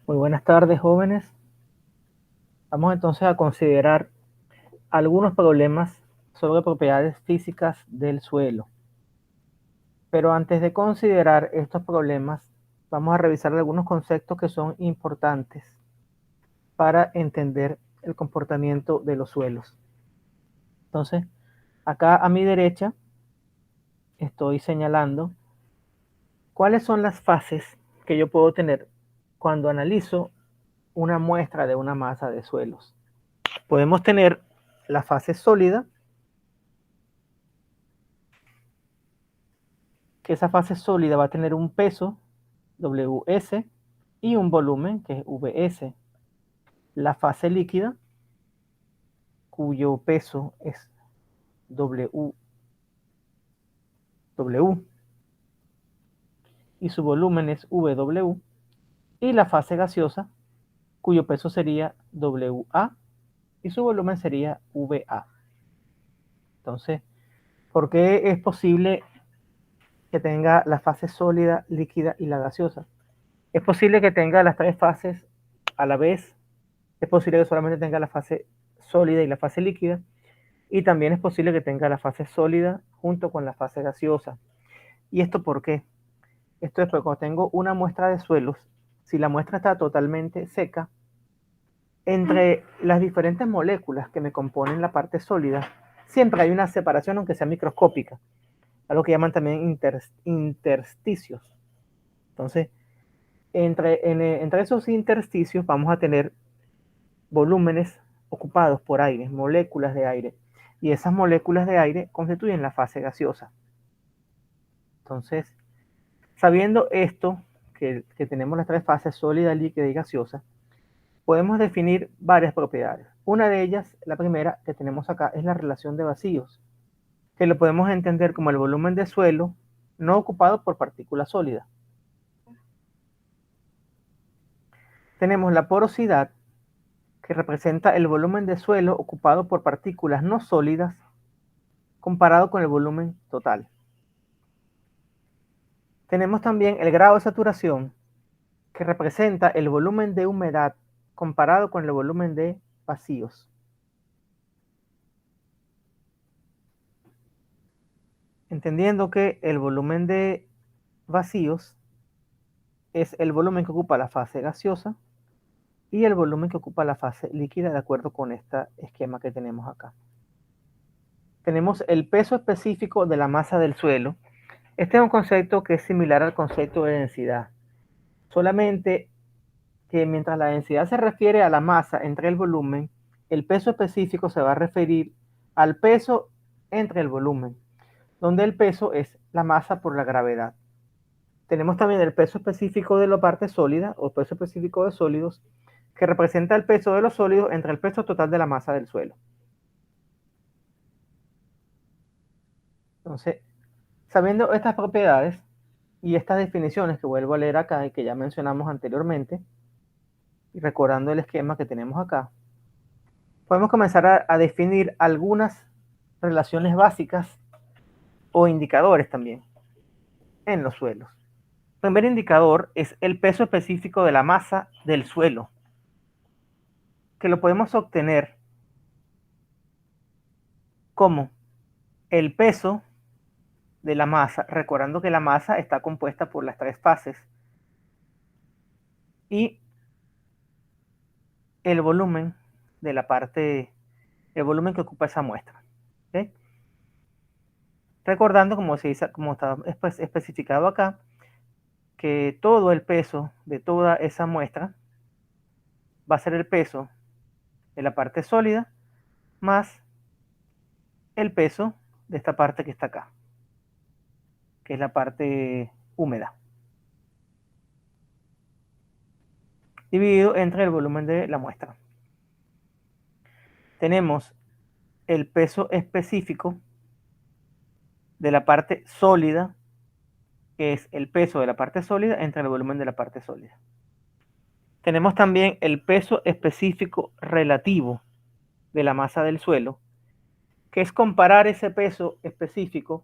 Muy buenas tardes, jóvenes. Vamos entonces a considerar algunos problemas sobre propiedades físicas del suelo. Pero antes de considerar estos problemas, vamos a revisar algunos conceptos que son importantes para entender el comportamiento de los suelos. Entonces, acá a mi derecha estoy señalando cuáles son las fases que yo puedo tener cuando analizo una muestra de una masa de suelos. Podemos tener la fase sólida, que esa fase sólida va a tener un peso, Ws, y un volumen, que es Vs. La fase líquida, cuyo peso es W, y su volumen es Vw. Y la fase gaseosa, cuyo peso sería Wa, y su volumen sería Va. Entonces, ¿por qué es posible que tenga la fase sólida, líquida y la gaseosa? Es posible que tenga las tres fases a la vez. Es posible que solamente tenga la fase sólida y la fase líquida. Y también es posible que tenga la fase sólida junto con la fase gaseosa. ¿Y esto por qué? Esto es porque cuando tengo una muestra de suelos, si la muestra está totalmente seca, entre las diferentes moléculas que me componen la parte sólida, siempre hay una separación, aunque sea microscópica, algo que llaman también intersticios. Entonces, entre esos intersticios vamos a tener volúmenes ocupados por aire, moléculas de aire, y esas moléculas de aire constituyen la fase gaseosa. Entonces, sabiendo esto, que tenemos las tres fases, sólida, líquida y gaseosa, podemos definir varias propiedades. Una de ellas, la primera que tenemos acá, es la relación de vacíos, que lo podemos entender como el volumen de suelo no ocupado por partículas sólidas. Tenemos la porosidad, que representa el volumen de suelo ocupado por partículas no sólidas comparado con el volumen total. Tenemos también el grado de saturación, que representa el volumen de humedad comparado con el volumen de vacíos. Entendiendo que el volumen de vacíos es el volumen que ocupa la fase gaseosa y el volumen que ocupa la fase líquida, de acuerdo con este esquema que tenemos acá. Tenemos el peso específico de la masa del suelo. Este es un concepto que es similar al concepto de densidad, solamente que mientras la densidad se refiere a la masa entre el volumen, el peso específico se va a referir al peso entre el volumen, donde el peso es la masa por la gravedad. Tenemos también el peso específico de la parte sólida, o peso específico de sólidos, que representa el peso de los sólidos entre el peso total de la masa del suelo. Entonces, sabiendo estas propiedades y estas definiciones que vuelvo a leer acá y que ya mencionamos anteriormente, y recordando el esquema que tenemos acá, podemos comenzar a definir algunas relaciones básicas o indicadores también en los suelos. El primer indicador es el peso específico de la masa del suelo, que lo podemos obtener como el peso de la masa, recordando que la masa está compuesta por las tres fases, y el volumen de la parte, el volumen que ocupa esa muestra. ¿Okay? Recordando, como está especificado acá, que todo el peso de toda esa muestra va a ser el peso de la parte sólida más el peso de esta parte que está acá, que es la parte húmeda, dividido entre el volumen de la muestra. Tenemos el peso específico de la parte sólida, que es el peso de la parte sólida entre el volumen de la parte sólida. Tenemos también el peso específico relativo de la masa del suelo, que es comparar ese peso específico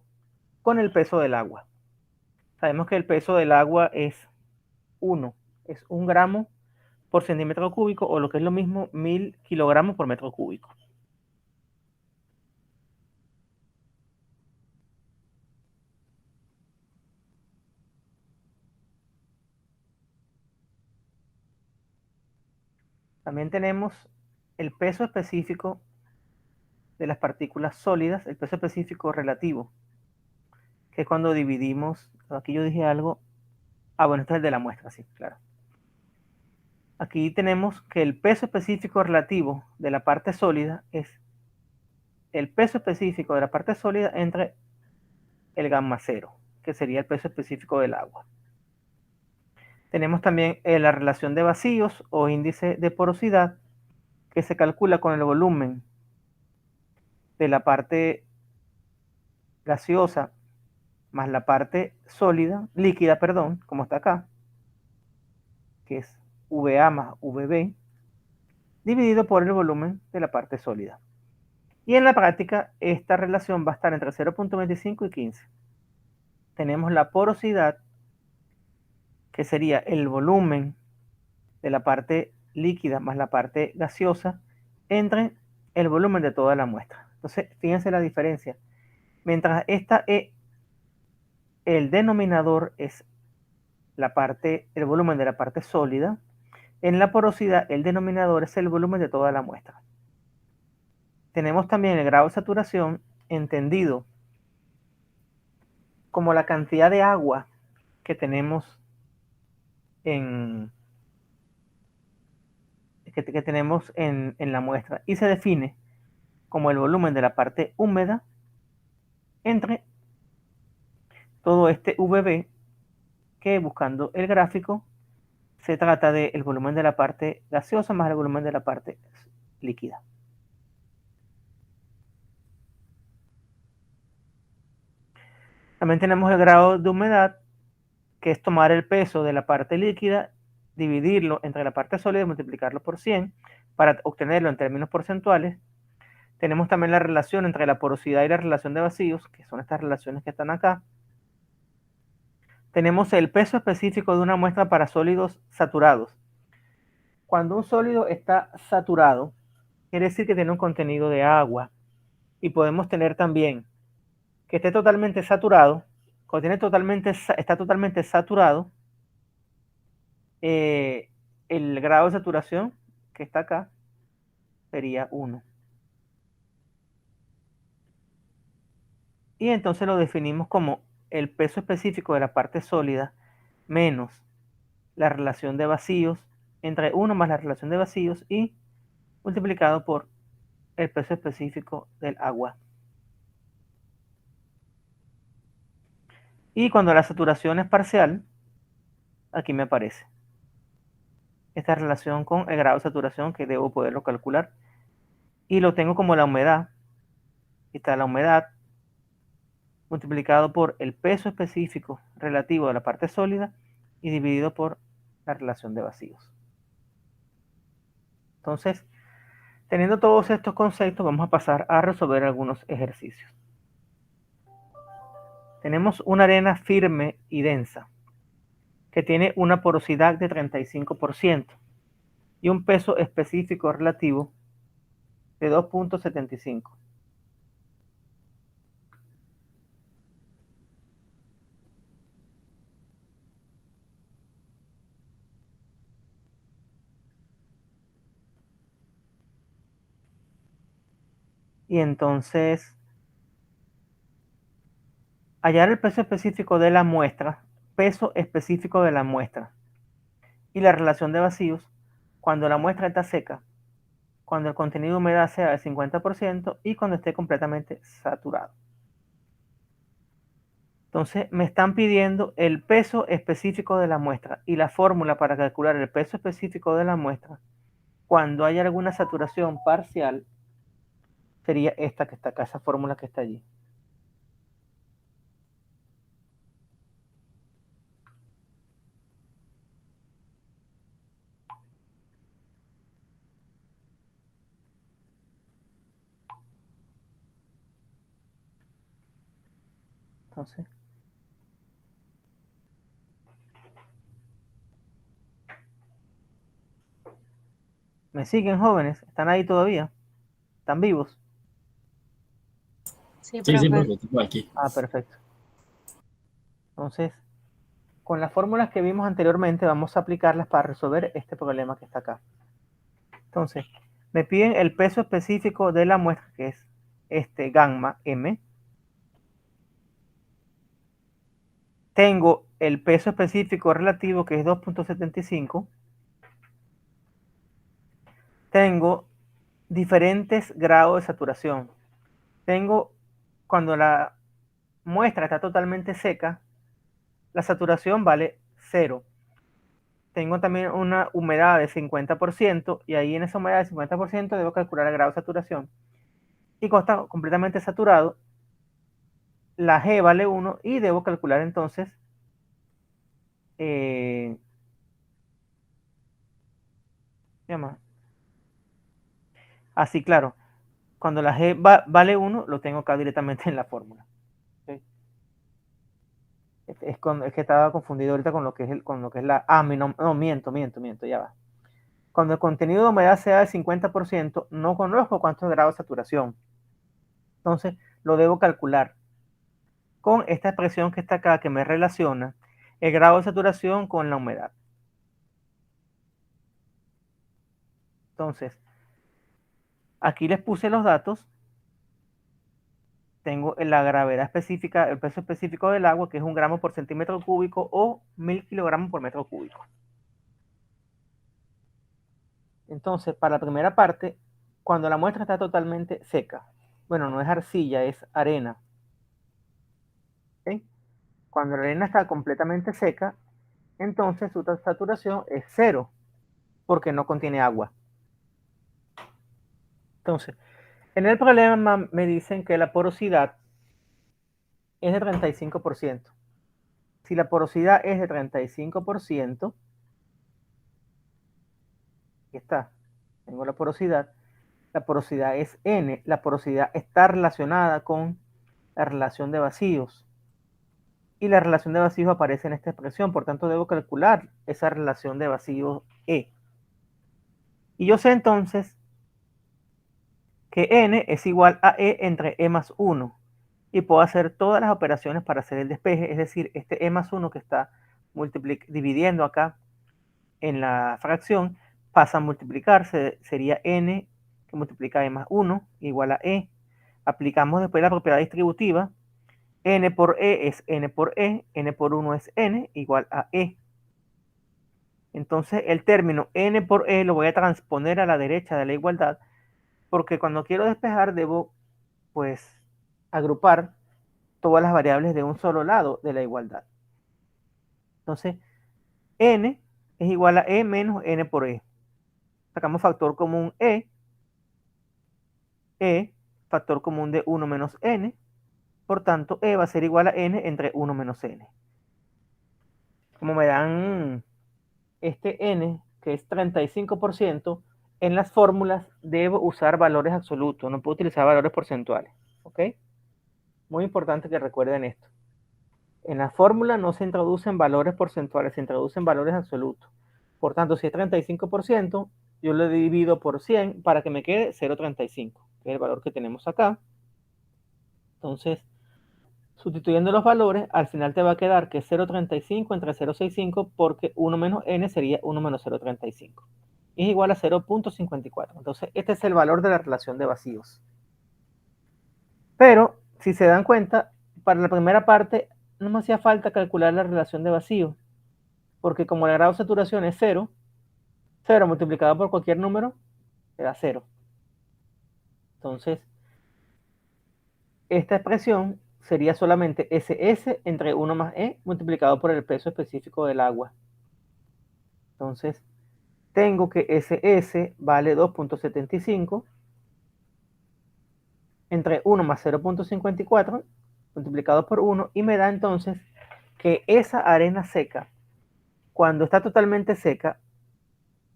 con el peso del agua. Sabemos que el peso del agua es 1 gramo por centímetro cúbico, o lo que es lo mismo, 1000 kilogramos por metro cúbico. También tenemos el peso específico de las partículas sólidas, el peso específico relativo, que es cuando dividimos, aquí yo dije algo, bueno, este es el de la muestra, sí, claro. Aquí tenemos que el peso específico relativo de la parte sólida es el peso específico de la parte sólida entre el gamma cero, que sería el peso específico del agua. Tenemos también la relación de vacíos o índice de porosidad, que se calcula con el volumen de la parte gaseosa más la parte sólida, líquida, perdón, como está acá, que es VA más VB, dividido por el volumen de la parte sólida. Y en la práctica, esta relación va a estar entre 0.25 y 15. Tenemos la porosidad, que sería el volumen de la parte líquida más la parte gaseosa, entre el volumen de toda la muestra. Entonces, fíjense la diferencia. Mientras el denominador es el volumen de la parte sólida, en la porosidad el denominador es el volumen de toda la muestra. Tenemos también el grado de saturación entendido como la cantidad de agua que tenemos en la muestra, y se define como el volumen de la parte húmeda entre todo este VB, que buscando el gráfico se trata del volumen de la parte gaseosa más el volumen de la parte líquida. También tenemos el grado de humedad, que es tomar el peso de la parte líquida, dividirlo entre la parte sólida y multiplicarlo por 100 para obtenerlo en términos porcentuales. Tenemos también la relación entre la porosidad y la relación de vacíos, que son estas relaciones que están acá. Tenemos el peso específico de una muestra para sólidos saturados. Cuando un sólido está saturado, quiere decir que tiene un contenido de agua. Y podemos tener también que esté totalmente saturado. Cuando está totalmente saturado, el grado de saturación que está acá sería 1. Y entonces lo definimos como el peso específico de la parte sólida menos la relación de vacíos, entre 1 más la relación de vacíos, y multiplicado por el peso específico del agua. Y cuando la saturación es parcial, aquí me aparece esta relación con el grado de saturación, que debo poderlo calcular, y lo tengo como la humedad. Aquí está la humedad multiplicado por el peso específico relativo de la parte sólida y dividido por la relación de vacíos. Entonces, teniendo todos estos conceptos, vamos a pasar a resolver algunos ejercicios. Tenemos una arena firme y densa que tiene una porosidad de 35% y un peso específico relativo de 2.75. Y entonces, hallar el peso específico de la muestra, y la relación de vacíos cuando la muestra está seca, cuando el contenido de humedad sea del 50% y cuando esté completamente saturado. Entonces me están pidiendo el peso específico de la muestra, y la fórmula para calcular el peso específico de la muestra cuando haya alguna saturación parcial sería esta que está acá, esa fórmula que está allí. Entonces, ¿Me siguen, jóvenes? ¿Están ahí todavía? ¿Están vivos? Sí, Sí, sí, profe. profe, estoy aquí. Ah, perfecto. Entonces, con las fórmulas que vimos anteriormente, vamos a aplicarlas para resolver este problema que está acá. Entonces, me piden el peso específico de la muestra, que es este gamma M. Tengo el peso específico relativo, que es 2.75. Tengo diferentes grados de saturación. Tengo, cuando la muestra está totalmente seca, la saturación vale 0. Tengo también una humedad de 50% y ahí en esa humedad de 50% debo calcular el grado de saturación. Y cuando está completamente saturado, la G vale 1 y debo calcular entonces llama. Así, claro, cuando la G vale 1, lo tengo acá directamente en la fórmula. ¿Okay? Es que estaba confundido ahorita con lo que es la... Ah, no, miento, ya va. Cuando el contenido de humedad sea del 50%, no conozco cuántos grados de saturación. Entonces, lo debo calcular con esta expresión que está acá, que me relaciona el grado de saturación con la humedad. Entonces, aquí les puse los datos. Tengo la gravedad específica, el peso específico del agua, que es 1 gramo por centímetro cúbico o 1000 kilogramos por metro cúbico. Entonces, para la primera parte, cuando la muestra está totalmente seca, bueno, no es arcilla, es arena. ¿Okay? Cuando la arena está completamente seca, entonces su saturación es 0, porque no contiene agua. Entonces, en el problema me dicen que la porosidad es de 35%. Si la porosidad es de 35%, aquí está, tengo la porosidad es N, la porosidad está relacionada con la relación de vacíos. Y la relación de vacíos aparece en esta expresión, por tanto debo calcular esa relación de vacíos E. Y yo sé entonces que N es igual a E entre E más 1. Y puedo hacer todas las operaciones para hacer el despeje, es decir, este E más 1 que está dividiendo acá en la fracción, pasa a multiplicarse, sería N que multiplica E más 1 igual a E. Aplicamos después la propiedad distributiva, N por E es N por E, N por 1 es N igual a E. Entonces el término N por E lo voy a transponer a la derecha de la igualdad, porque cuando quiero despejar debo, pues, agrupar todas las variables de un solo lado de la igualdad. Entonces, N es igual a E menos N por E. Sacamos factor común factor común de 1 menos N. Por tanto, E va a ser igual a N entre 1 menos N. Como me dan este N, que es 35%, en las fórmulas debo usar valores absolutos, no puedo utilizar valores porcentuales. ¿Ok? Muy importante que recuerden esto. En la fórmula no se introducen valores porcentuales, se introducen valores absolutos. Por tanto, si es 35%, yo lo divido por 100 para que me quede 0,35, que es el valor que tenemos acá. Entonces, sustituyendo los valores, al final te va a quedar que 0,35 entre 0,65 porque 1 menos n sería 1 menos 0,35. Es igual a 0,54. Entonces, este es el valor de la relación de vacíos. Pero, si se dan cuenta, para la primera parte no me hacía falta calcular la relación de vacíos, porque como el grado de saturación es 0, 0 multiplicado por cualquier número, te da 0. Entonces, esta expresión sería solamente SS entre 1 más E multiplicado por el peso específico del agua. Entonces, tengo que SS vale 2.75 entre 1 más 0.54 multiplicado por 1 y me da entonces que esa arena seca, cuando está totalmente seca,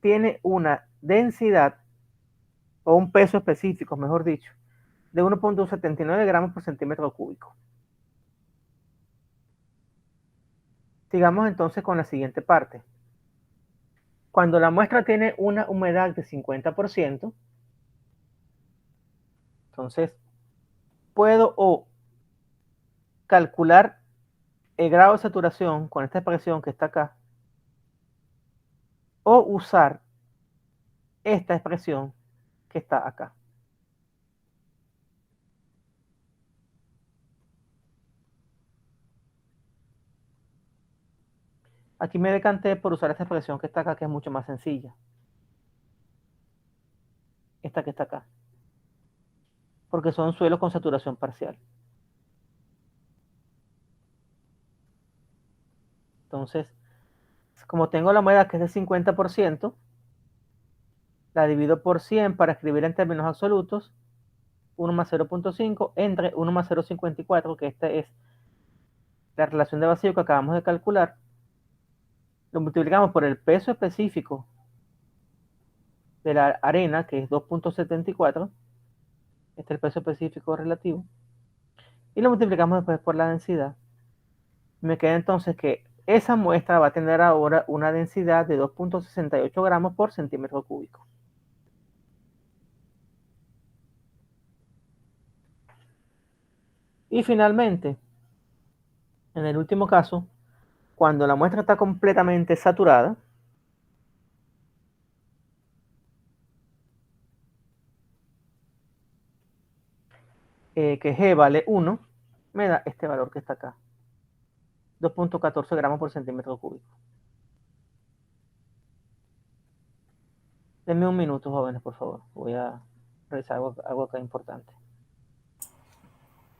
tiene una densidad o un peso específico, mejor dicho, de 1.79 gramos por centímetro cúbico. Sigamos entonces con la siguiente parte. Cuando la muestra tiene una humedad de 50%, entonces puedo o calcular el grado de saturación con esta expresión que está acá, o usar esta expresión que está acá. Aquí me decanté por usar esta expresión que está acá, que es mucho más sencilla. Esta que está acá. Porque son suelos con saturación parcial. Entonces, como tengo la humedad que es de 50%, la divido por 100 para escribir en términos absolutos, 1 más 0.5 entre 1 más 0.54, que esta es la relación de vacío que acabamos de calcular, lo multiplicamos por el peso específico de la arena, que es 2.74, este es el peso específico relativo, y lo multiplicamos después por la densidad. Me queda entonces que esa muestra va a tener ahora una densidad de 2.68 gramos por centímetro cúbico. Y finalmente, en el último caso, cuando la muestra está completamente saturada, que G vale 1, me da este valor que está acá, 2.14 gramos por centímetro cúbico. Denme un minuto, jóvenes, por favor. Voy a revisar algo acá importante.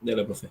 Dale, profe.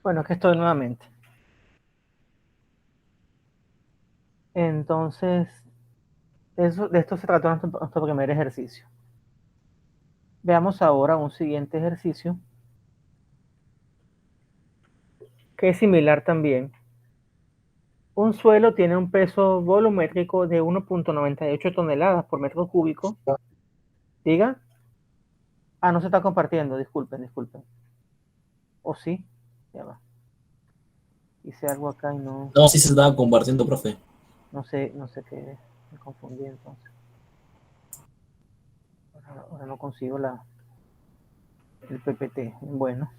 Bueno, aquí estoy nuevamente. Entonces, de esto se trató nuestro primer ejercicio. Veamos ahora un siguiente ejercicio que es similar también. Un suelo tiene un peso volumétrico de 1.98 toneladas por metro cúbico. Diga. Ah, no se está compartiendo, disculpen. ¿O sí? Ya va. Hice algo acá y No, sí se estaba compartiendo, profe. no sé qué es. Me confundí entonces. Ahora no consigo el PPT. Bueno,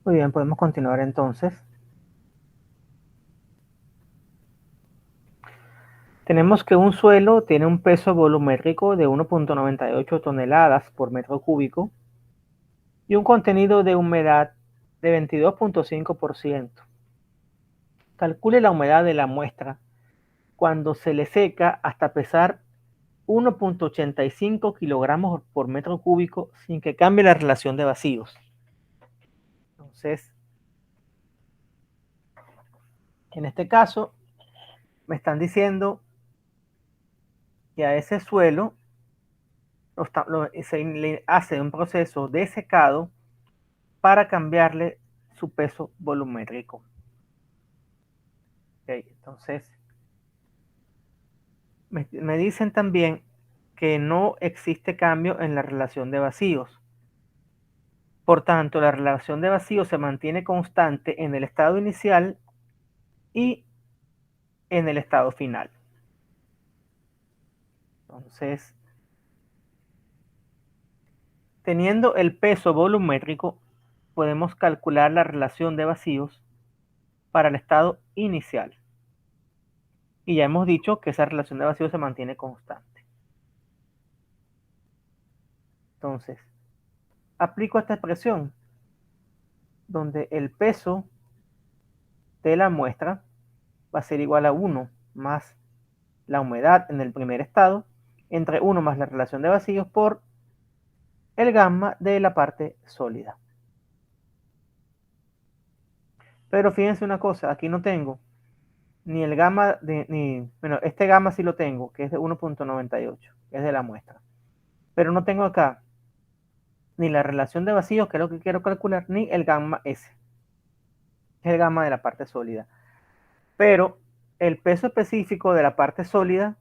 Muy bien, podemos continuar entonces. Tenemos que un suelo tiene un peso volumétrico de 1.98 toneladas por metro cúbico y un contenido de humedad de 22.5%. Calcule la humedad de la muestra cuando se le seca hasta pesar 1.85 kilogramos por metro cúbico sin que cambie la relación de vacíos. Entonces, en este caso, me están diciendo que a ese suelo se le hace un proceso de secado para cambiarle su peso volumétrico. Okay, entonces, me dicen también que no existe cambio en la relación de vacíos. Por tanto, la relación de vacíos se mantiene constante en el estado inicial y en el estado final. Entonces, teniendo el peso volumétrico, podemos calcular la relación de vacíos para el estado inicial. Y ya hemos dicho que esa relación de vacíos se mantiene constante. Entonces, aplico esta expresión donde el peso de la muestra va a ser igual a 1 más la humedad en el primer estado, entre 1 más la relación de vacíos por el gamma de la parte sólida. Pero fíjense una cosa, aquí no tengo ni el gamma, bueno, este gamma sí lo tengo, que es de 1.98, que es de la muestra. Pero no tengo acá ni la relación de vacíos, que es lo que quiero calcular, ni el gamma S, que es el gamma de la parte sólida. Pero el peso específico de la parte sólida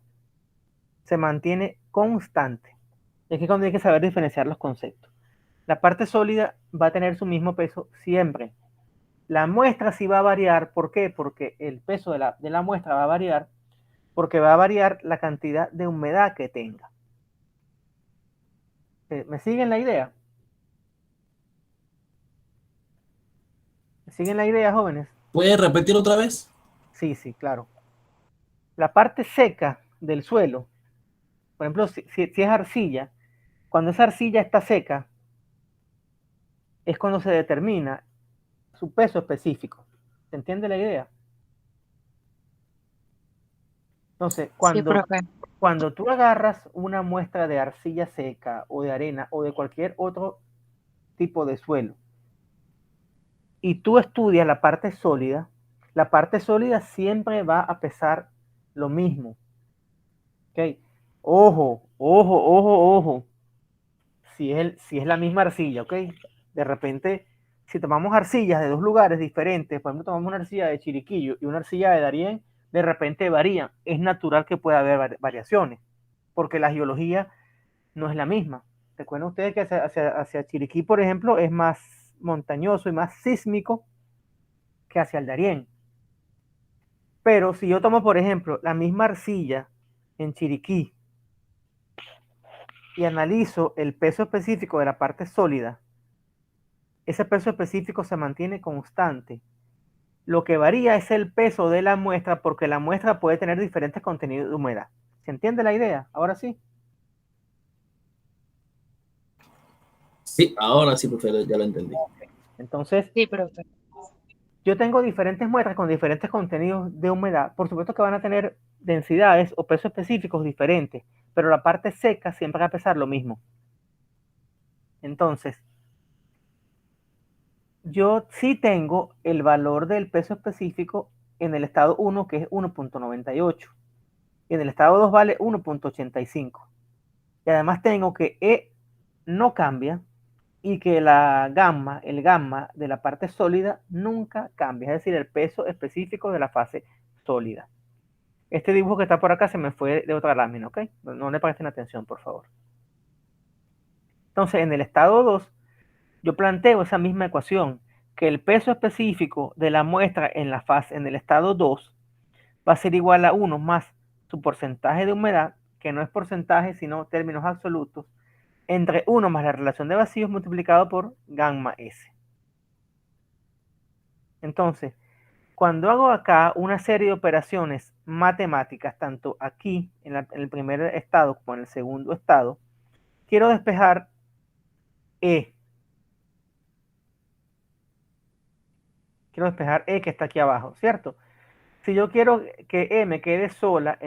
se mantiene constante. Y aquí es cuando hay que saber diferenciar los conceptos. La parte sólida va a tener su mismo peso siempre. La muestra sí va a variar. ¿Por qué? Porque el peso de la muestra va a variar porque va a variar la cantidad de humedad que tenga. ¿Me siguen la idea? ¿Me siguen la idea, jóvenes? ¿Puedes repetir otra vez? Sí, sí, claro. La parte seca del suelo, por ejemplo, si es arcilla, cuando esa arcilla está seca, es cuando se determina su peso específico. ¿Se entiende la idea? Entonces, Sí, profe. cuando tú agarras una muestra de arcilla seca o de arena o de cualquier otro tipo de suelo y tú estudias la parte sólida siempre va a pesar lo mismo. ¿Ok? Ojo, ojo, ojo, ojo. Si es la misma arcilla, ¿ok? De repente, si tomamos arcillas de dos lugares diferentes, por ejemplo, tomamos una arcilla de Chiriquillo y una arcilla de Darién, de repente varían. Es natural que pueda haber variaciones, porque la geología no es la misma. Recuerden ustedes que hacia Chiriquí, por ejemplo, es más montañoso y más sísmico que hacia el Darién. Pero si yo tomo, por ejemplo, la misma arcilla en Chiriquí y analizo el peso específico de la parte sólida, ese peso específico se mantiene constante. Lo que varía es el peso de la muestra porque la muestra puede tener diferentes contenidos de humedad. ¿Se entiende la idea? Ahora sí. Sí, ahora sí, profe, ya lo entendí. Entonces, Sí, profe. yo tengo diferentes muestras con diferentes contenidos de humedad. Por supuesto que van a tener densidades o pesos específicos diferentes, pero la parte seca siempre va a pesar lo mismo. Entonces, yo sí tengo el valor del peso específico en el estado 1, que es 1.98. Y en el estado 2 vale 1.85. Y además tengo que E no cambia y que el gamma de la parte sólida nunca cambia. Es decir, el peso específico de la fase sólida. Este dibujo que está por acá se me fue de otra lámina, ¿ok? No le presten atención, por favor. Entonces, en el estado 2, yo planteo esa misma ecuación, que el peso específico de la muestra en el estado 2 va a ser igual a 1 más su porcentaje de humedad, que no es porcentaje, sino términos absolutos, entre 1 más la relación de vacíos multiplicado por gamma S. Entonces, cuando hago acá una serie de operaciones matemáticas, tanto aquí en el primer estado como en el segundo estado, quiero despejar E. Quiero despejar E que está aquí abajo, ¿cierto? Si yo quiero que E me quede sola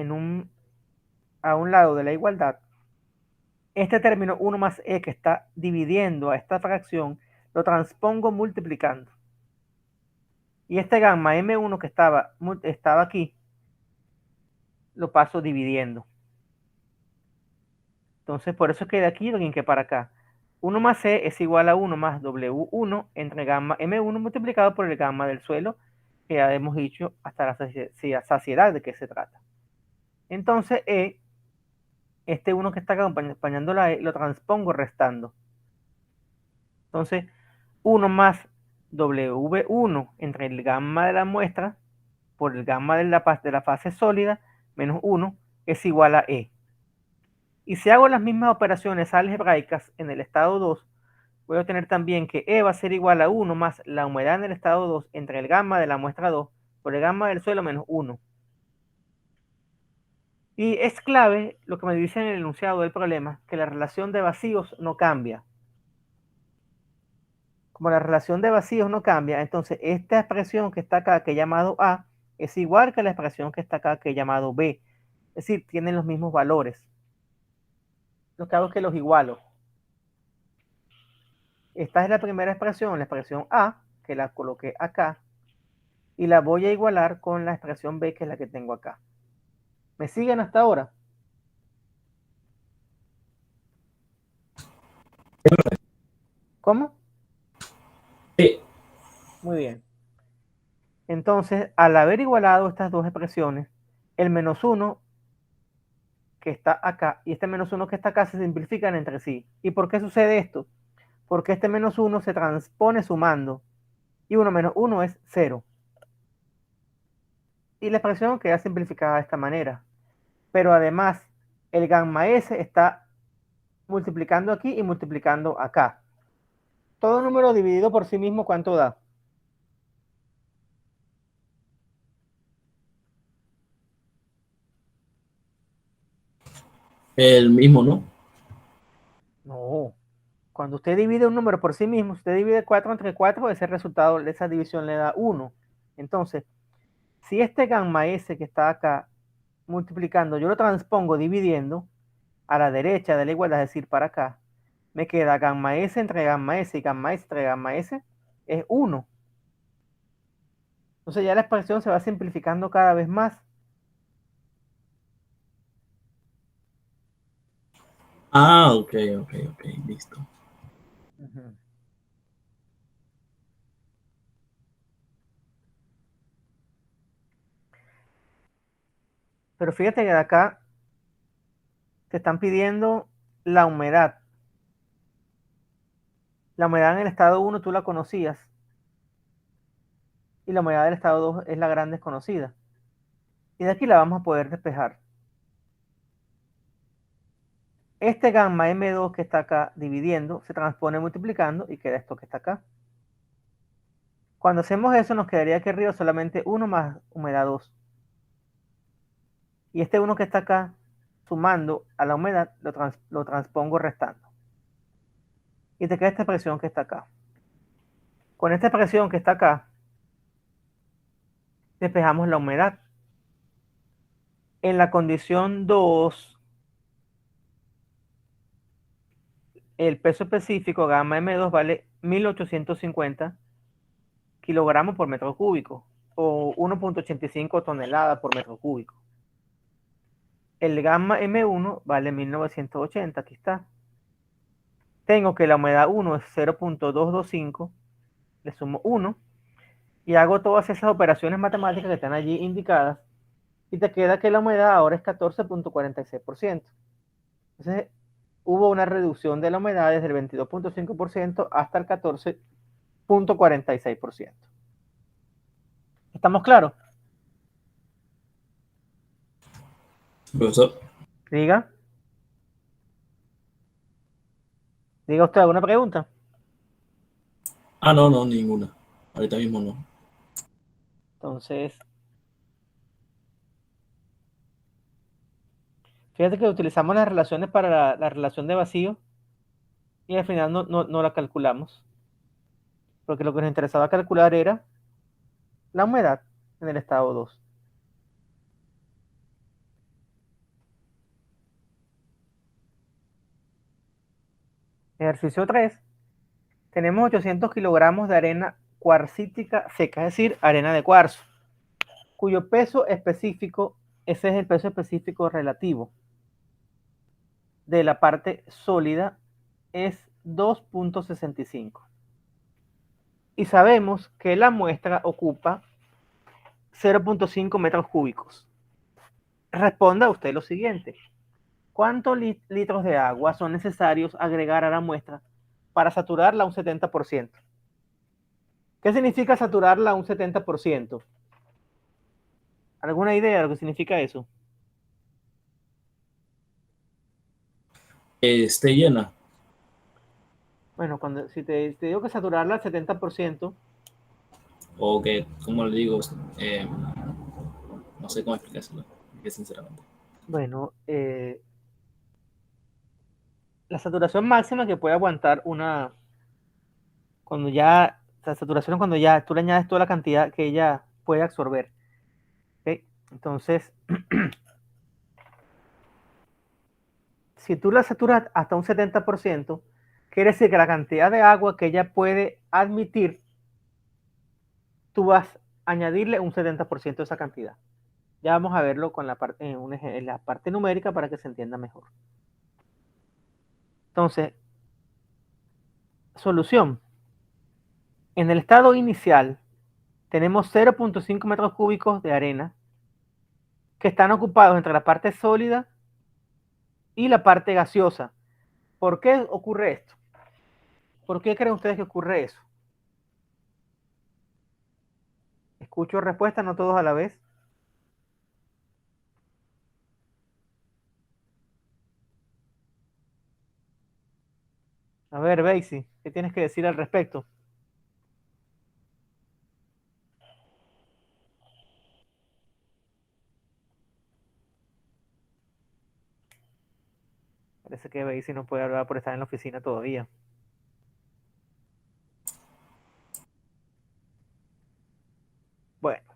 a un lado de la igualdad, este término 1 más E que está dividiendo a esta fracción, lo transpongo multiplicando. Y este gamma M1 que estaba aquí, lo paso dividiendo. Entonces, por eso queda aquí lo que para acá. 1 más E es igual a 1 más W1 entre gamma M1 multiplicado por el gamma del suelo, que ya hemos dicho hasta la saciedad de qué se trata. Entonces, E, este 1 que está acompañando la E, lo transpongo restando. Entonces, 1 más W1 entre el gamma de la muestra por el gamma de la fase sólida menos 1 es igual a E. Y si hago las mismas operaciones algebraicas en el estado 2, voy a obtener también que E va a ser igual a 1 más la humedad en el estado 2 entre el gamma de la muestra 2 por el gamma del suelo menos 1. Y es clave lo que me dice en el enunciado del problema, que la relación de vacíos no cambia. Como la relación de vacíos no cambia, entonces esta expresión que está acá, que he llamado A, es igual que la expresión que está acá, que he llamado B. Es decir, tienen los mismos valores. Lo que hago es que los igualo. Esta es la primera expresión, la expresión A, que la coloqué acá, y la voy a igualar con la expresión B, que es la que tengo acá. ¿Me siguen hasta ahora? ¿Cómo? Sí. Muy bien. Entonces, al haber igualado estas dos expresiones, el menos 1 que está acá y este menos 1 que está acá se simplifican entre sí. ¿Y por qué sucede esto? Porque este menos 1 se transpone sumando y 1 menos 1 es 0. Y la expresión queda simplificada de esta manera. Pero además, el gamma S está multiplicando aquí y multiplicando acá. Todo número dividido por sí mismo, ¿cuánto da? El mismo, ¿no? No. Cuando usted divide un número por sí mismo, usted divide 4 entre 4, ese resultado de esa división le da 1. Entonces, si este gamma S que está acá multiplicando, yo lo transpongo dividiendo a la derecha de la igualdad, es decir, para acá, me queda gamma S entre gamma S y gamma S entre gamma S es 1. Entonces ya la expresión se va simplificando cada vez más. Ah, ok, listo. Ujú. Pero fíjate que de acá te están pidiendo la humedad. La humedad en el estado 1 tú la conocías y la humedad del estado 2 es la gran desconocida. Y de aquí la vamos a poder despejar. Este gamma M2 que está acá dividiendo se transpone multiplicando y queda esto que está acá. Cuando hacemos eso nos quedaría aquí arriba solamente 1 más humedad 2. Y este 1 que está acá sumando a la humedad lo transpongo restando. Y te queda esta expresión que está acá. Con esta expresión que está acá despejamos la humedad. En la condición 2, el peso específico gamma M2 vale 1850 kilogramos por metro cúbico o 1.85 toneladas por metro cúbico. El gamma M1 vale 1980, aquí está. Tengo que la humedad 1 es 0.225, le sumo 1 y hago todas esas operaciones matemáticas que están allí indicadas y te queda que la humedad ahora es 14.46%. Entonces, hubo una reducción de la humedad desde el 22.5% hasta el 14.46%. ¿Estamos claros? Profesor. Diga, diga usted alguna pregunta. Ah, no, ninguna. Ahorita mismo no. Entonces, fíjate que utilizamos las relaciones para la relación de vacío y al final no la calculamos, porque lo que nos interesaba calcular era la humedad en el estado 2. Ejercicio 3. Tenemos 800 kilogramos de arena cuarcítica seca, es decir, arena de cuarzo, cuyo peso específico, ese es el peso específico relativo de la parte sólida, es 2.65. Y sabemos que la muestra ocupa 0.5 metros cúbicos. Responda usted lo siguiente. ¿Cuántos litros de agua son necesarios agregar a la muestra para saturarla a un 70%? ¿Qué significa saturarla a un 70%? ¿Alguna idea de lo que significa eso? Esté llena. Bueno, si te digo que saturarla al 70%, O que, como le digo, no sé cómo explicárselo, sinceramente. bueno, la saturación máxima que puede aguantar cuando ya, la saturación es cuando ya tú le añades toda la cantidad que ella puede absorber. ¿Okay? Entonces, si tú la saturas hasta un 70%, quiere decir que la cantidad de agua que ella puede admitir, tú vas a añadirle un 70% de esa cantidad. Ya vamos a verlo con en la parte numérica para que se entienda mejor. Entonces, solución. En el estado inicial tenemos 0.5 metros cúbicos de arena que están ocupados entre la parte sólida y la parte gaseosa. ¿Por qué ocurre esto? ¿Por qué creen ustedes que ocurre eso? Escucho respuestas, no todos a la vez. A ver, Beisy, ¿qué tienes que decir al respecto? Parece que Beisy no puede hablar por estar en la oficina todavía. Bueno.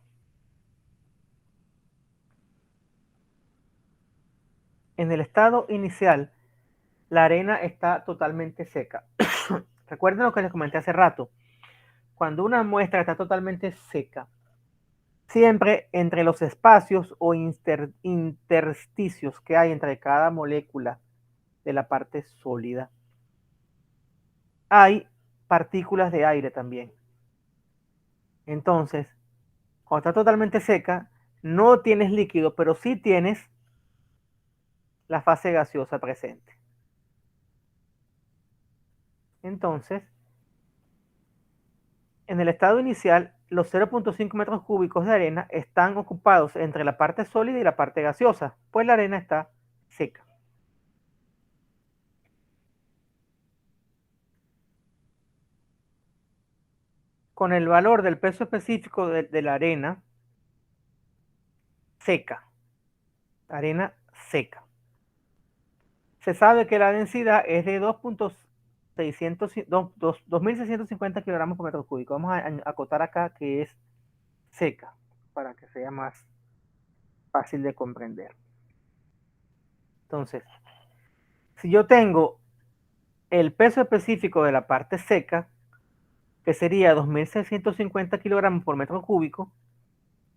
En el estado inicial, la arena está totalmente seca. Recuerden lo que les comenté hace rato. Cuando una muestra está totalmente seca, siempre entre los espacios o intersticios que hay entre cada molécula de la parte sólida, hay partículas de aire también. Entonces, cuando está totalmente seca, no tienes líquido, pero sí tienes la fase gaseosa presente. Entonces, en el estado inicial, los 0.5 metros cúbicos de arena están ocupados entre la parte sólida y la parte gaseosa, pues la arena está seca. Con el valor del peso específico de la arena seca, arena seca, se sabe que la densidad es de 2.650 kilogramos por metro cúbico. Vamos a acotar acá que es seca, para que sea más fácil de comprender. Entonces, si yo tengo el peso específico de la parte seca, que sería 2.650 kilogramos por metro cúbico,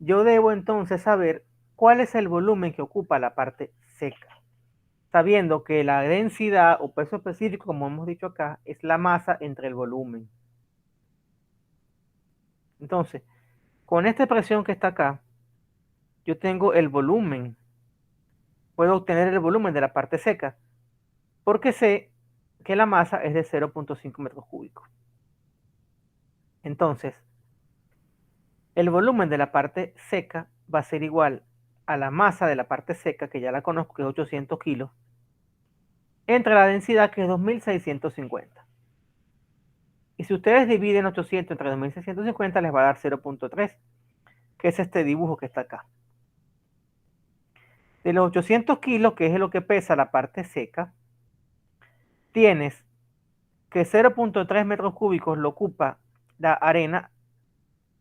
yo debo entonces saber cuál es el volumen que ocupa la parte seca, sabiendo que la densidad o peso específico, como hemos dicho acá, es la masa entre el volumen. Entonces, con esta expresión que está acá, yo tengo el volumen. Puedo obtener el volumen de la parte seca, porque sé que la masa es de 0.5 metros cúbicos. Entonces, el volumen de la parte seca va a ser igual a la masa de la parte seca, que ya la conozco, que es 800 kilos, entre la densidad, que es 2.650. Y si ustedes dividen 800 entre 2.650, les va a dar 0.3. que es este dibujo que está acá. De los 800 kilos, que es lo que pesa la parte seca, tienes que 0.3 metros cúbicos lo ocupa la arena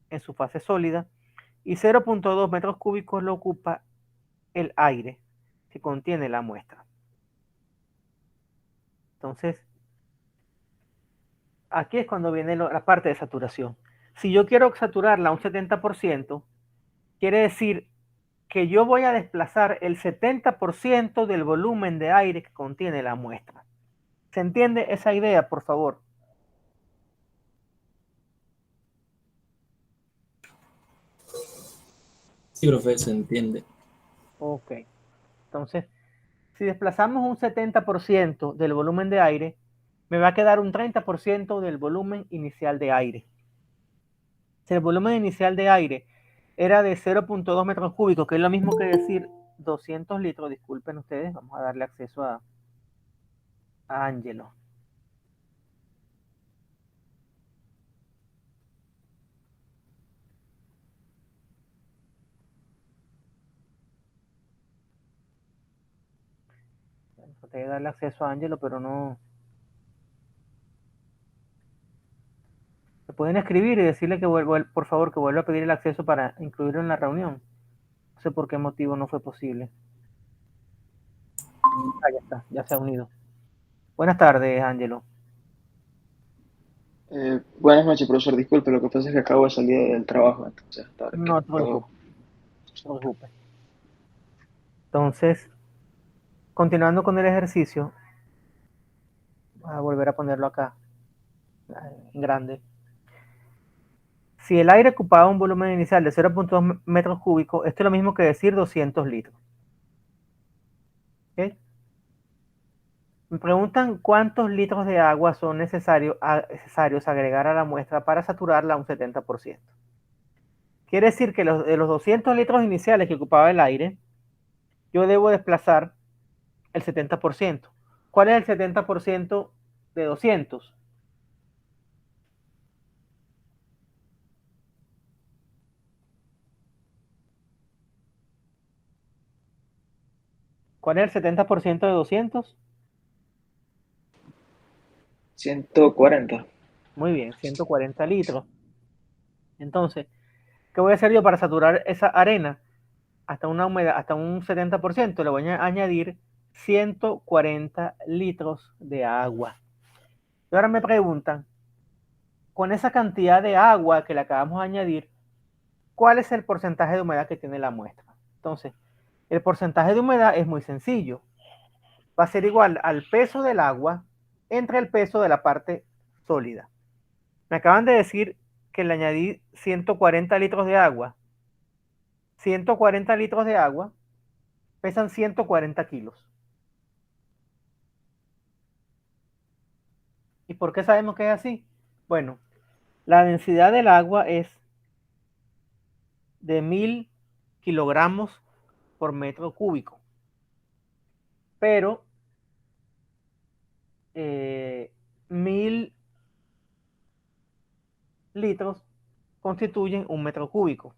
en su fase sólida y 0.2 metros cúbicos lo ocupa el aire que contiene la muestra. Entonces, aquí es cuando viene la parte de saturación. Si yo quiero saturarla a un 70%, quiere decir que yo voy a desplazar el 70% del volumen de aire que contiene la muestra. ¿Se entiende esa idea, por favor? Sí, profe, se entiende. Ok. Entonces, si desplazamos un 70% del volumen de aire, me va a quedar un 30% del volumen inicial de aire. Si el volumen inicial de aire era de 0.2 metros cúbicos, que es lo mismo que decir 200 litros, disculpen ustedes, vamos a darle acceso a Ángelo. Traté de darle acceso a Ángelo, pero no. Se pueden escribir y decirle que por favor que vuelva a pedir el acceso para incluirlo en la reunión. No sé por qué motivo no fue posible. Ah, ya está, ya se ha unido. Buenas tardes, Ángelo. Buenas noches, profesor. Disculpe, lo que pasa es que acabo de salir del trabajo, entonces hasta ahora que No te puedo. preocupes, no te preocupes. Entonces, continuando con el ejercicio, voy a volver a ponerlo acá en grande. Si el aire ocupaba un volumen inicial de 0.2 metros cúbicos, esto es lo mismo que decir 200 litros. ¿Okay? Me preguntan cuántos litros de agua son necesarios agregar a la muestra para saturarla a un 70%. Quiere decir que de los 200 litros iniciales que ocupaba el aire, yo debo desplazar el 70%. ¿Cuál es el 70% de 200? ¿Cuál es el 70% de 200? 140. Muy bien, 140 litros. Entonces, ¿qué voy a hacer yo para saturar esa arena hasta una humedad, hasta un 70%? Le voy a añadir 140 litros de agua. Y ahora me preguntan, con esa cantidad de agua que le acabamos de añadir, ¿cuál es el porcentaje de humedad que tiene la muestra? Entonces, el porcentaje de humedad es muy sencillo. Va a ser igual al peso del agua entre el peso de la parte sólida. Me acaban de decir que le añadí 140 litros de agua. 140 litros de agua pesan 140 kilos. ¿Y por qué sabemos que es así? Bueno, la densidad del agua es de 1000 kilogramos por metro cúbico. Pero 1000 litros constituyen un metro cúbico.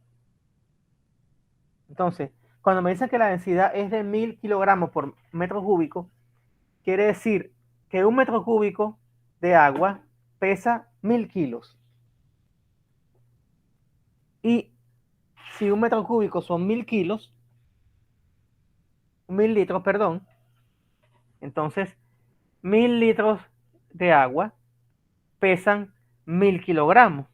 Entonces, cuando me dicen que la densidad es de 1000 kilogramos por metro cúbico, quiere decir que un metro cúbico de agua pesa 1000 kilos. Y si un metro cúbico son 1000 kilos, 1000 litros, perdón, entonces 1000 litros de agua pesan 1000 kilogramos.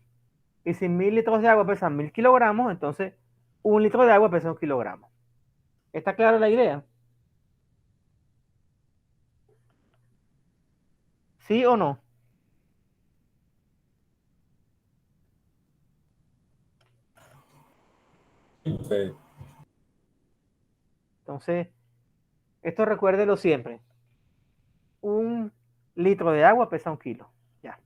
Y si 1000 litros de agua pesan 1000 kilogramos, entonces un litro de agua pesa 1 kilogramo. ¿Está clara la idea? ¿Sí o no? Profe, Entonces, esto recuérdelo siempre. Un litro de agua pesa 1 kilo. Ya.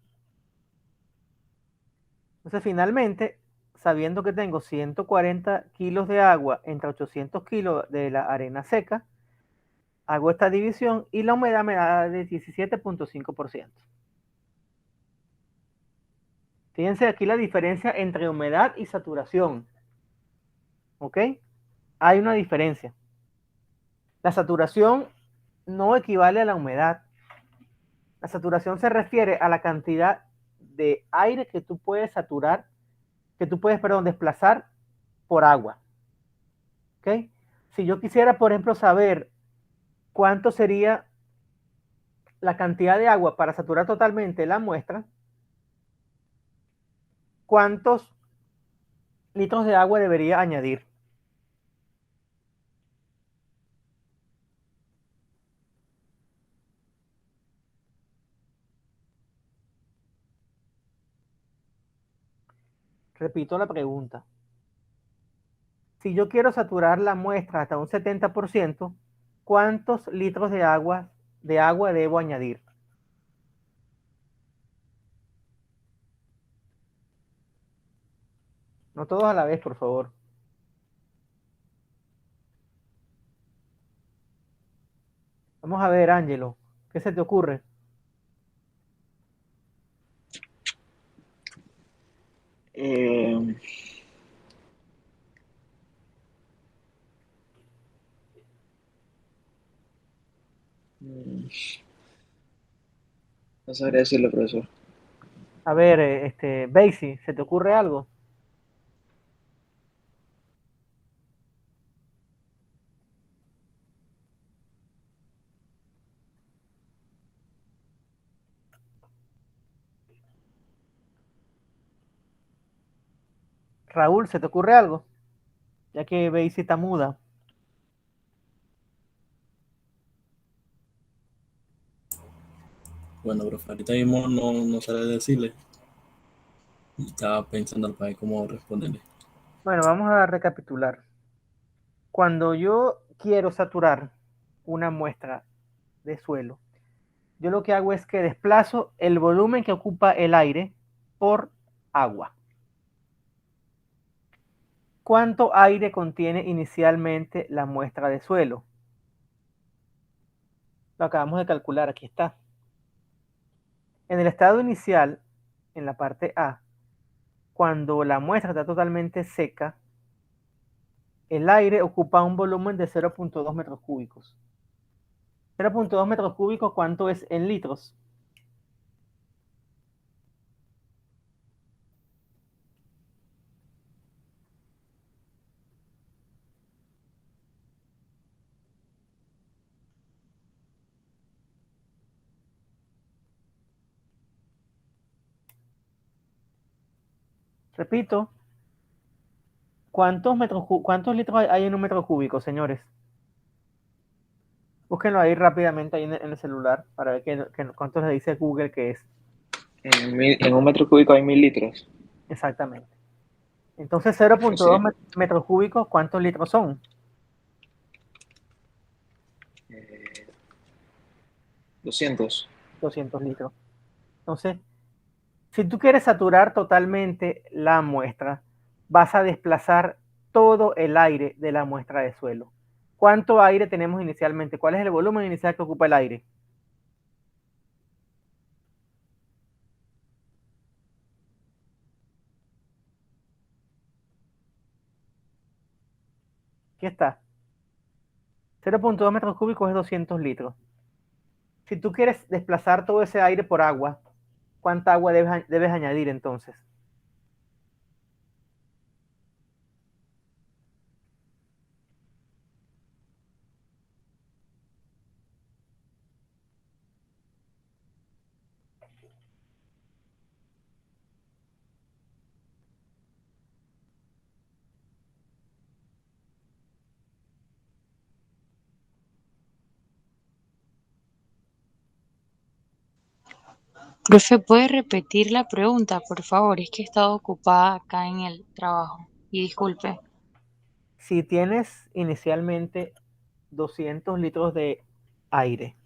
Entonces, finalmente, sabiendo que tengo 140 kilos de agua entre 800 kilos de la arena seca, hago esta división y la humedad me da de 17.5%. Fíjense aquí la diferencia entre humedad y saturación. ¿Ok? Hay una diferencia. La saturación no equivale a la humedad. La saturación se refiere a la cantidad de aire que tú puedes saturar, perdón, desplazar por agua. ¿Ok? Si yo quisiera, por ejemplo, saber cuánto sería la cantidad de agua para saturar totalmente la muestra, ¿cuántos litros de agua debería añadir? Repito la pregunta. Si yo quiero saturar la muestra hasta un 70%, ¿cuántos litros de agua debo añadir? No todos a la vez, por favor. Vamos a ver, Ángelo, ¿qué se te ocurre? Eh, mm, no sabría decirlo, profesor. A ver, Basie, ¿se te ocurre algo? Raúl, ¿se te ocurre algo? Ya que Basie está muda. Bueno, profe, ahorita mismo no sabría decirle. Estaba pensando para ver cómo responderle. Bueno, vamos a recapitular. Cuando yo quiero saturar una muestra de suelo, yo lo que hago es que desplazo el volumen que ocupa el aire por agua. ¿Cuánto aire contiene inicialmente la muestra de suelo? Lo acabamos de calcular, aquí está. En el estado inicial, en la parte A, cuando la muestra está totalmente seca, el aire ocupa un volumen de 0.2 metros cúbicos. 0.2 metros cúbicos, ¿cuánto es en litros? Repito, ¿cuántos litros hay en un metro cúbico, señores? Búsquenlo ahí rápidamente ahí en el celular para ver cuánto les dice Google que es. En un metro cúbico hay 1000 litros. Exactamente. Entonces, Pues 0.2 sí. metros cúbicos, ¿cuántos litros son? Eh, 200. 200 litros. Entonces, si tú quieres saturar totalmente la muestra, vas a desplazar todo el aire de la muestra de suelo. ¿Cuánto aire tenemos inicialmente? ¿Cuál es el volumen inicial que ocupa el aire? Aquí está. 0.2 metros cúbicos es 200 litros. Si tú quieres desplazar todo ese aire por agua, ¿cuánta agua debes añadir entonces? Profe, ¿puede repetir la pregunta, por favor? Es que he estado ocupada acá en el trabajo. Y disculpe. Si tienes inicialmente 200 litros de aire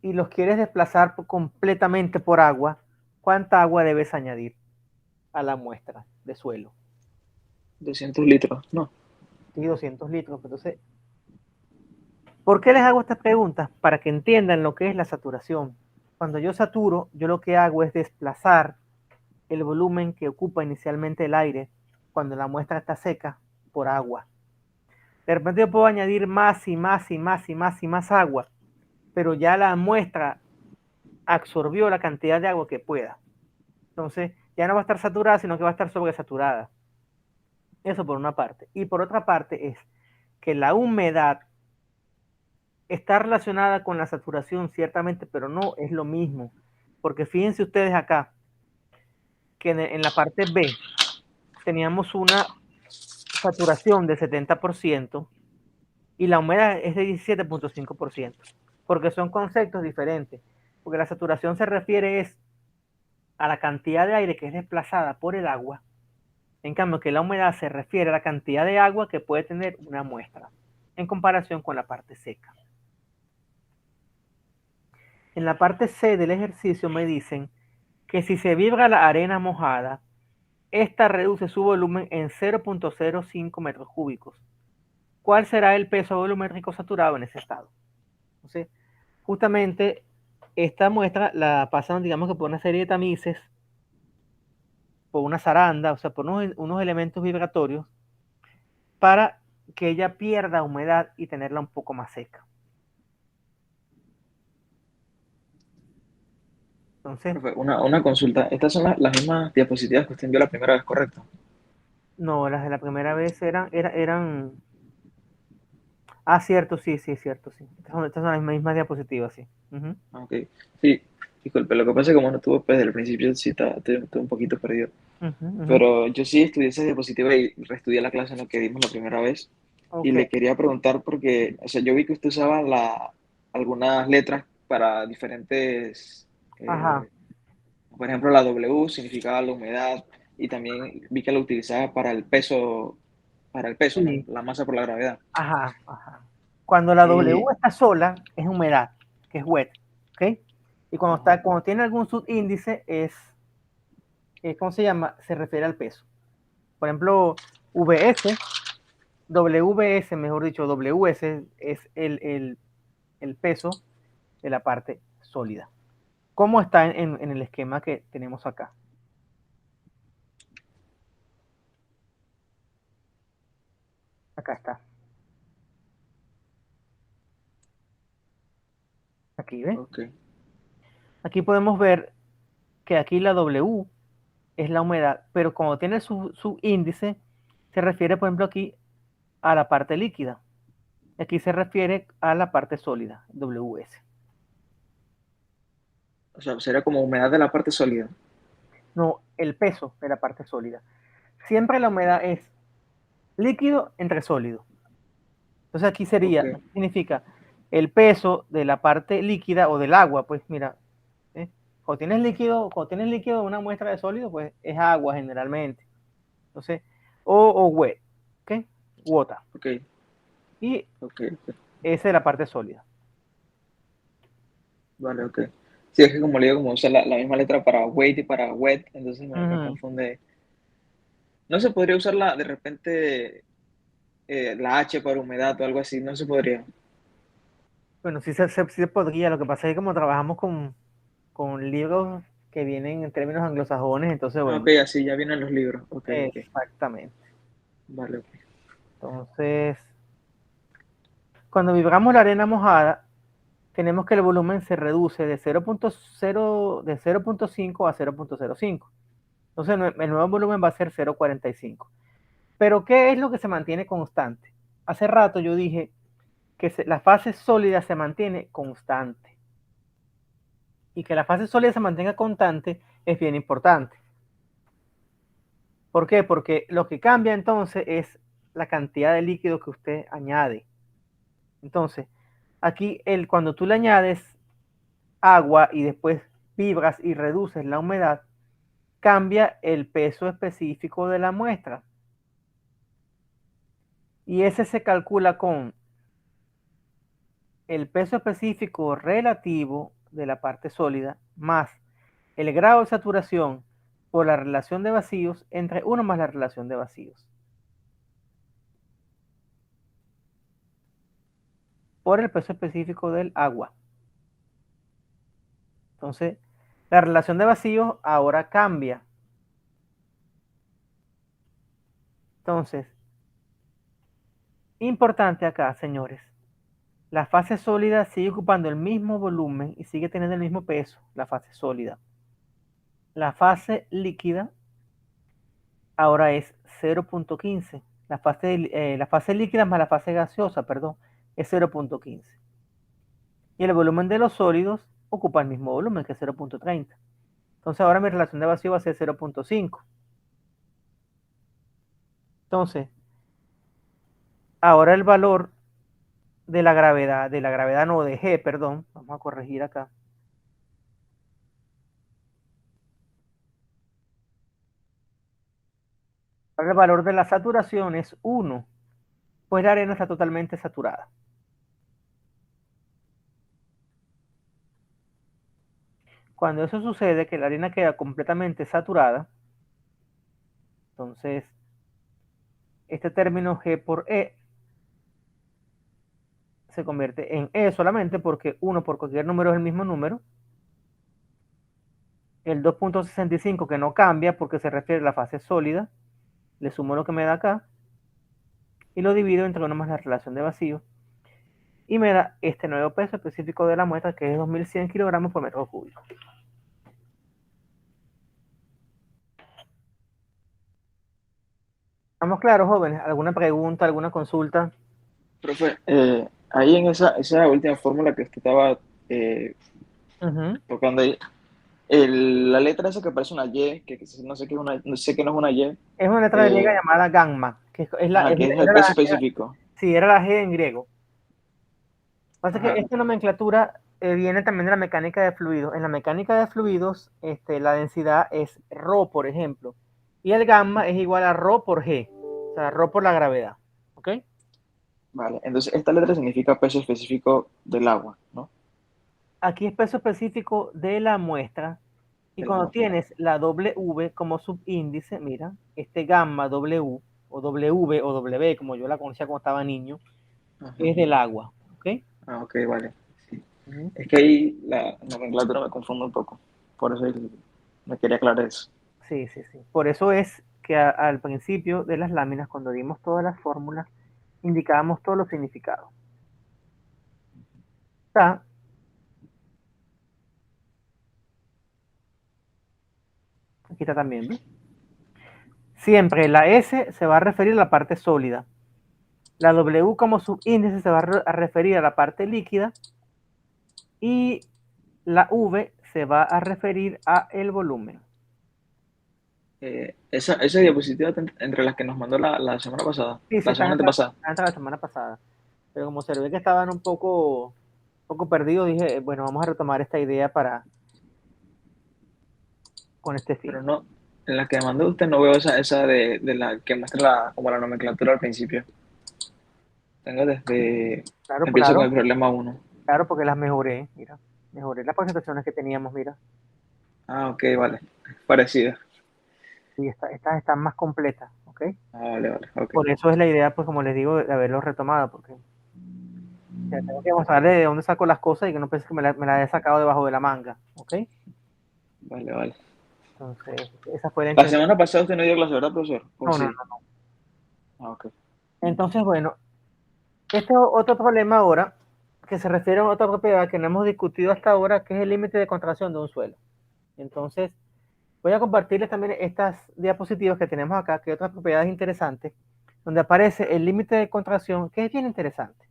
y los quieres desplazar completamente por agua, ¿cuánta agua debes añadir a la muestra de suelo? 200 litros, no. Sí, 200 litros. Entonces, ¿por qué les hago estas preguntas? Para que entiendan lo que es la saturación. Cuando yo saturo, yo lo que hago es desplazar el volumen que ocupa inicialmente el aire cuando la muestra está seca por agua. De repente yo puedo añadir más y más y más y más y más agua, pero ya la muestra absorbió la cantidad de agua que pueda. Entonces ya no va a estar saturada, sino que va a estar sobresaturada. Eso por una parte. Y por otra parte es que la humedad está relacionada con la saturación, ciertamente, pero no es lo mismo. Porque fíjense ustedes acá, que en la parte B teníamos una saturación de 70% y la humedad es de 17.5%, porque son conceptos diferentes. Porque la saturación se refiere es a la cantidad de aire que es desplazada por el agua, en cambio que la humedad se refiere a la cantidad de agua que puede tener una muestra, en comparación con la parte seca. En la parte C del ejercicio me dicen que si se vibra la arena mojada, esta reduce su volumen en 0.05 metros cúbicos. ¿Cuál será el peso volumétrico saturado en ese estado? Entonces, justamente esta muestra la pasan, digamos que por una serie de tamices, por una zaranda, o sea, por unos elementos vibratorios, para que ella pierda humedad y tenerla un poco más seca. Entonces, Profe, una consulta. Estas son las mismas diapositivas que usted envió la primera vez, ¿correcto? no, las de la primera vez eran... Ah, cierto, sí, sí, cierto, sí. Estas son las mismas diapositivas, sí. Ujú, Ok. Sí, disculpe. Lo que pasa es que como no estuvo pues, desde el principio, sí estoy un poquito perdido. ujú, ujú. Pero yo sí estudié esa diapositiva y reestudié la clase en la que dimos la primera vez. Y Ok, le quería preguntar porque, o sea, yo vi que usted usaba algunas letras para diferentes, ajá, por ejemplo, la W significaba la humedad y también vi que la utilizaba para el peso, ¿no? sí, La masa por la gravedad. ajá, ajá. Cuando la W Y, está sola, es humedad, que es wet, ¿ok? Y ajá, cuando tiene algún subíndice, ¿cómo se llama? Se refiere al peso. Por ejemplo, VS, WS, mejor dicho, WS es el peso de la parte sólida. ¿Cómo está en el esquema que tenemos acá? Acá está. Aquí, ¿ves? ok. Aquí podemos ver que aquí la W es la humedad, pero como tiene su índice, se refiere, por ejemplo, aquí a la parte líquida. Aquí se refiere a la parte sólida, WS. O sea, sería como humedad de la parte sólida. No, el peso de la parte sólida. Siempre la humedad es líquido entre sólido. Entonces aquí Ok, sería, aquí significa el peso de la parte líquida o del agua, pues mira, ¿eh? Cuando tienes líquido de una muestra de sólido, pues es agua generalmente. Entonces, o wet, ¿ok? Water. ok, Y ok, ok. esa es la parte sólida. Vale, ok. Sí, es que como le digo, como usa la misma letra para weight y para wet, entonces me Ujú. confunde. No se podría usarla de repente la H para humedad o algo así, no se podría. Bueno, sí se podría. Lo que pasa es que como trabajamos con libros que vienen en términos anglosajones, entonces, Ah, bueno, ok, así ya vienen los libros. Ok, ok. exactamente. Vale, ok. Entonces, cuando vibramos la arena mojada, tenemos que el volumen se reduce de 0.5 a 0.05. Entonces, el nuevo volumen va a ser 0.45. Pero, ¿qué es lo que se mantiene constante? Hace rato yo dije que la fase sólida se mantiene constante. Y que la fase sólida se mantenga constante es bien importante. ¿Por qué? Porque lo que cambia entonces es la cantidad de líquido que usted añade. Entonces, aquí cuando tú le añades agua y después vibras y reduces la humedad, cambia el peso específico de la muestra. Y ese se calcula con el peso específico relativo de la parte sólida más el grado de saturación por la relación de vacíos entre 1 más la relación de vacíos. Por el peso específico del agua. Entonces, la relación de vacíos ahora cambia. Entonces, importante acá, señores. La fase sólida sigue ocupando el mismo volumen y sigue teniendo el mismo peso, la fase sólida. La fase líquida ahora es 0.15. La fase líquida más la fase gaseosa, perdón, es 0.15. Y el volumen de los sólidos ocupa el mismo volumen, que es 0.30. Entonces ahora mi relación de vacío va a ser 0.5. Entonces, ahora el valor de la gravedad no, de G, perdón, vamos a corregir acá. Ahora el valor de la saturación es 1, pues la arena está totalmente saturada. Cuando eso sucede, que la arena queda completamente saturada, entonces este término G por E se convierte en E solamente porque 1 por cualquier número es el mismo número. El 2.65 que no cambia porque se refiere a la fase sólida, le sumo lo que me da acá y lo divido entre 1 más la relación de vacío y me da este nuevo peso específico de la muestra, que es 2100 kilogramos por metro cúbico. ¿Estamos claros, jóvenes? ¿Alguna pregunta, alguna consulta? Profe, ahí en esa última fórmula que usted estaba tocando ahí, la letra esa que parece una Y, que no sé qué es una, no sé que no es una Y, Es una letra griega llamada gamma, que que es el peso específico. sí, era la G en griego. Lo que pasa es que Ajá. esta nomenclatura viene también de la mecánica de fluidos. En la mecánica de fluidos, la densidad es ρ, por ejemplo, y el gamma es igual a ρ por G, o sea, ρ por la gravedad. ¿Ok? Vale, entonces esta letra significa peso específico del agua, ¿no? Aquí es peso específico de la muestra, y De la cuando muestra. tienes la W como subíndice, mira, este gamma W, o W o W, como yo la conocía cuando estaba niño, Ajá. es del agua. ¿Ok? Ah, ok, vale. Sí. Es que ahí la nomenclatura me confunde un poco. Por eso me quería aclarar eso. Sí, sí, sí. Por eso es que al principio de las láminas, cuando dimos todas las fórmulas, indicábamos todos los significados. Está. Aquí está también, ¿ves? Siempre la S se va a referir a la parte sólida. La W como subíndice se va a referir a la parte líquida. Y la V se va a referir a el volumen. Esa diapositiva entre las que nos mandó la semana pasada, Sí, sí, la semana antepasada. la semana pasada. Pero como se ve que estaban un poco perdidos, dije, bueno, vamos a retomar esta idea con este fin. Pero no, en la que mandó usted no veo esa de la que muestra como la nomenclatura al principio. Tengo desde, Claro, empiezo con claro, el problema 1. claro, porque las mejoré, mira. Mejoré las presentaciones que teníamos, mira. Ah, ok, vale. Parecida. Y estas están más completas, ¿ok? Ah, vale, vale, ok. Por eso es la idea, pues como les digo, de haberlo retomado, porque tengo que mostrarle de dónde saco las cosas y que no piense que me la he sacado debajo de la manga, ¿ok? Vale, vale. Entonces, esa fue la La intención. semana pasada usted no dio clase, ¿verdad, profesor? ¿O No, no, sí? no. Ah, ok. Entonces, bueno, este es otro problema ahora, que se refiere a otra propiedad que no hemos discutido hasta ahora, que es el límite de contracción de un suelo. Entonces, voy a compartirles también estas diapositivas que tenemos acá, que hay otras propiedades interesantes, donde aparece el límite de contracción, que es bien interesante.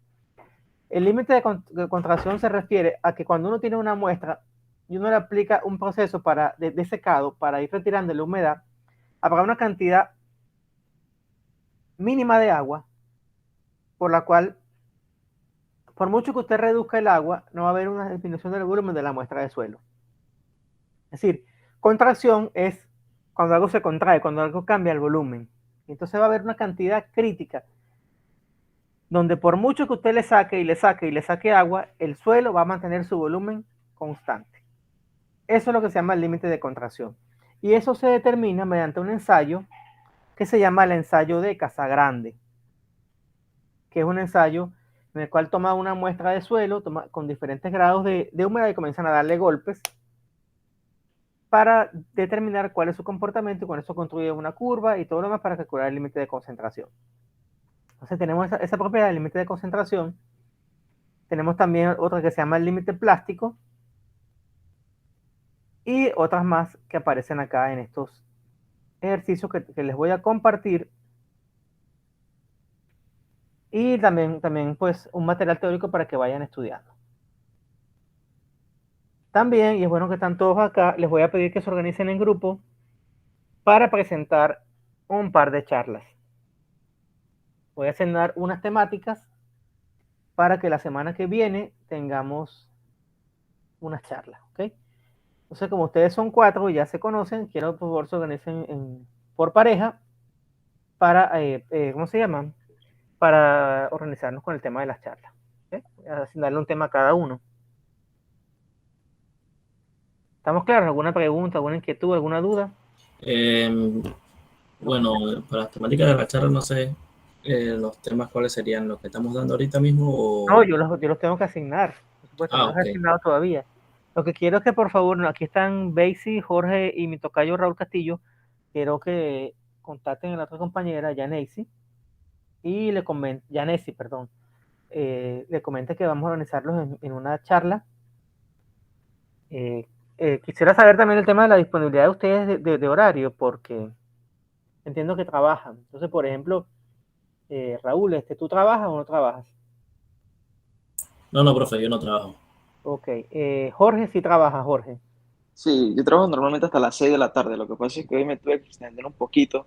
El límite de contracción se refiere a que cuando uno tiene una muestra y uno le aplica un proceso de secado para ir retirando la humedad, habrá una cantidad mínima de agua, por la cual, por mucho que usted reduzca el agua, no va a haber una disminución del volumen de la muestra de suelo. Es decir, contracción es cuando algo se contrae, cuando algo cambia el volumen. Entonces va a haber una cantidad crítica donde por mucho que usted le saque y le saque y le saque agua, el suelo va a mantener su volumen constante. Eso es lo que se llama el límite de contracción. Y eso se determina mediante un ensayo que se llama el ensayo de Casagrande, que es un ensayo en el cual toma una muestra de suelo con diferentes grados de humedad y comienzan a darle golpes para determinar cuál es su comportamiento y con eso construye una curva y todo lo demás para calcular el límite de concentración. Entonces tenemos esa propiedad del límite de concentración. Tenemos también otra que se llama el límite plástico y otras más que aparecen acá en estos ejercicios que les voy a compartir. Y también pues un material teórico para que vayan estudiando. También, y es bueno que están todos acá, les voy a pedir que se organicen en grupo para presentar un par de charlas. Voy a asignar unas temáticas para que la semana que viene tengamos unas charlas, ¿ok? Entonces, como ustedes son 4 y ya se conocen, quiero por favor se organicen por pareja para, ¿cómo se llaman? Para organizarnos con el tema de las charlas. ¿Okay? Voy a asignarle un tema a cada uno. ¿Estamos claros? ¿Alguna pregunta, alguna inquietud, alguna duda? Bueno, para las temáticas de la charla, no sé los temas cuáles serían los que estamos dando ahorita mismo o... No, yo los tengo que asignar. Por supuesto, no los he ok. asignado todavía. Lo que quiero es que por favor, aquí están Basie, Jorge y mi tocayo Raúl Castillo. Quiero que contacten a la otra compañera, Yanesi, y le comenten, Yanesi, perdón, le comente que vamos a organizarlos en una charla. Quisiera saber también el tema de la disponibilidad de ustedes de horario, porque entiendo que trabajan. Entonces, por ejemplo, Raúl, ¿tú trabajas o no trabajas? No, profe, yo no trabajo. Ok. Jorge sí trabaja, Jorge. Sí, yo trabajo normalmente hasta las 6 de la tarde. Lo que pasa es que hoy me tuve que extender un poquito,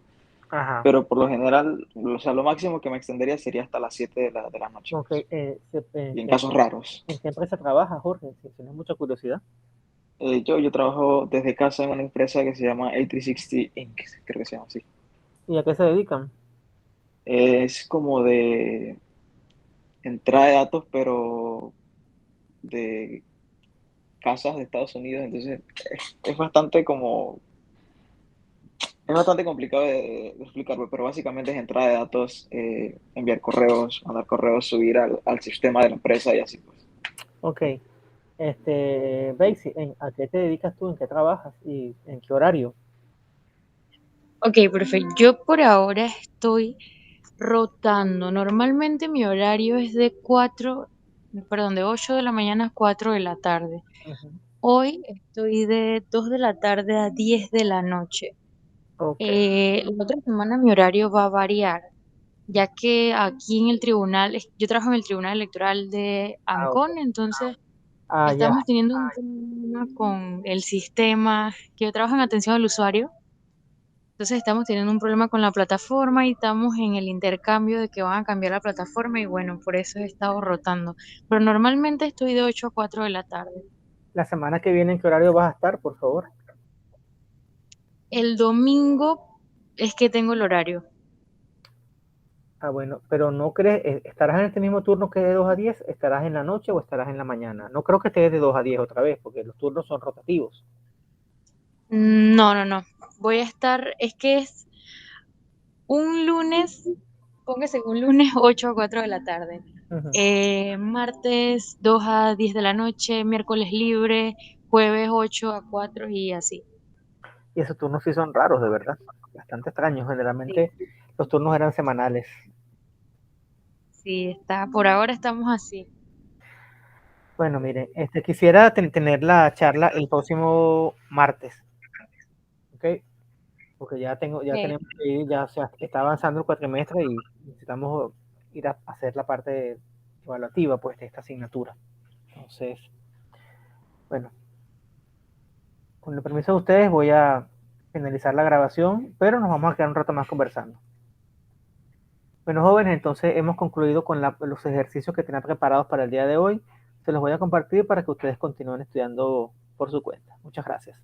Ajá. pero por lo general, o sea, lo máximo que me extendería sería hasta las 7 de la noche. Ok. Y en casos raros. ¿En qué empresa trabaja, Jorge? Si tienes mucha curiosidad. Yo trabajo desde casa en una empresa que se llama A360 Inc., creo que se llama así. ¿Y a qué se dedican? Es como de entrada de datos, pero de casas de Estados Unidos, entonces es bastante como, es bastante complicado de explicarlo, pero básicamente es entrada de datos, enviar correos, mandar correos, subir al sistema de la empresa y así pues. Ok. Basie, ¿a qué te dedicas tú? ¿En qué trabajas? ¿Y en qué horario? Ok, perfecto. Yo por ahora estoy rotando. Normalmente mi horario es de 8 de la mañana a 4 de la tarde. Ujú. Hoy estoy de 2 de la tarde a 10 de la noche. Ok. La otra semana mi horario va a variar, ya que aquí en el tribunal, yo trabajo en el Tribunal Electoral de Ok. Ancón, entonces Ya. estamos teniendo un problema con el sistema, que yo trabajo en atención al usuario. Entonces estamos teniendo un problema con la plataforma y estamos en el intercambio de que van a cambiar la plataforma y bueno, por eso he estado rotando. Pero normalmente estoy de 8 a 4 de la tarde. La semana que viene, ¿en qué horario vas a estar, por favor? El domingo es que tengo el horario. Bueno, pero no crees, ¿estarás en este mismo turno que es de 2 a 10? ¿Estarás en la noche o estarás en la mañana? No creo que estés de 2 a 10 otra vez, porque los turnos son rotativos. No, no, no. Voy a estar, es que es un lunes, póngase un lunes 8 a 4 de la tarde. Ujú. Martes 2 a 10 de la noche, miércoles libre, jueves 8 a 4 y así. Y esos turnos sí son raros, de verdad. Bastante extraños. Sí, Generalmente los turnos eran semanales. sí, está, por ahora estamos así. Bueno, mire, quisiera tener la charla el próximo martes, ¿ok? Porque ya Ok. tenemos que ir, ya está avanzando el cuatrimestre y necesitamos ir a hacer la parte evaluativa, pues, de esta asignatura. Entonces, bueno, con el permiso de ustedes voy a finalizar la grabación, pero nos vamos a quedar un rato más conversando. Bueno, jóvenes, entonces hemos concluido con los ejercicios que tenía preparados para el día de hoy. Se los voy a compartir para que ustedes continúen estudiando por su cuenta. Muchas gracias.